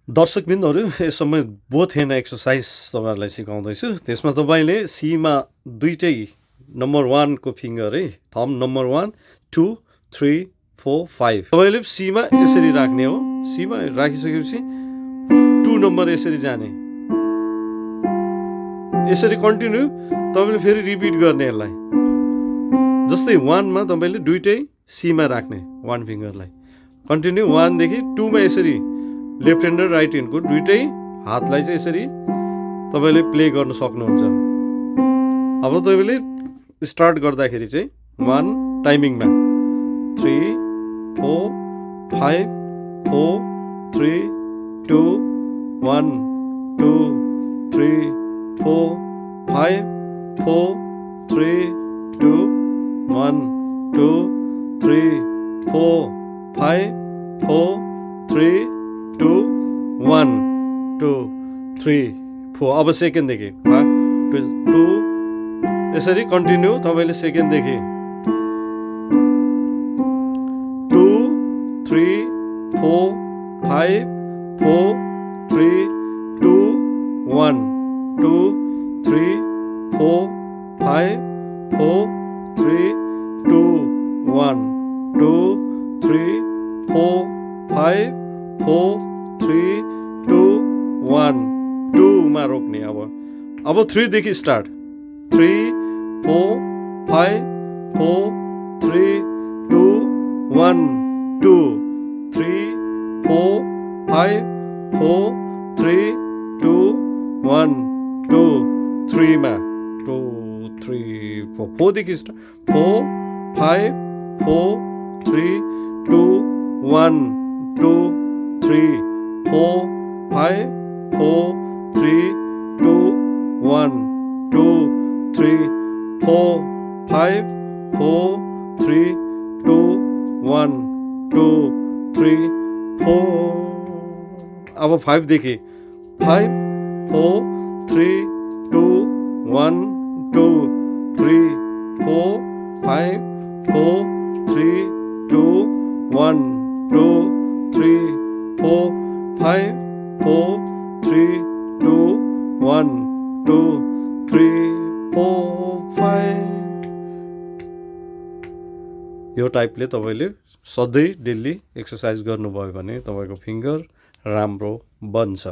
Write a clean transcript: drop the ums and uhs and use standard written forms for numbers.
दर्शकबिन्दहरू यस समय both hand exercise तपाईँहरूलाई सिकाउँदैछु। त्यसमा तपाईँले सीमा दुईटै नम्बर 1 को फिङ्गर है, थम नम्बर 1 2 3 4 5 तपाईँले सीमा यसरी राख्ने हो। सीमा राखिसकेपछि 2 नम्बर यसरी जाने, यसरी कन्टिन्यू तपाईँले फेरि रिपिट गर्ने यसलाई। जस्तै 1 मा तपाईँले दुईटै सीमा राख्ने 1 फिङ्गरलाई कन्टिन्यू 1 देखि 2 मा यसरी लेफ्ट ह्यान्ड र राइट ह्यान्डको दुईटै हातलाई चाहिँ यसरी तपाईँले प्ले गर्न सक्नुहुन्छ। अब तपाईँले स्टार्ट गर्दाखेरि चाहिँ 1 टाइमिङमा 3 4 5 4 3 2 1 2 3 4 5 4 3 2 1 2 3 4 5 4 3 2 1 2 3 4 अब सेकेन्डदेखि 2 यसरी कन्टिन्यू तपाईँले सेकेन्डदेखि 2 3 4 5 4 3 2 1 2 3 4 5 4 3 2 1 2 3 4 5 4 3 2 1 2 मा रोक्ने। अब 3 देखि स्टार्ट 3 4 5 4 3 2 1 2 3 4 5 4 3 2 1 2 3 मा 2 3 4 4 देखि स्टार्ट 4 5 4 3 2 1 2 3 4 5 4 3 2 1 2 3 4 5 4 3 2 1 2 3 4 अब 5 देखि 5 4 3 2 1 2 3 4 5 4 3 2 1 2 3 4 5 4 3 2 1 2 3 4 5 यो टाइपले तपाईँले सधैँ डेली एक्सर्साइज गर्नुभयो भने तपाईँको फिङ्गर राम्रो बन्छ।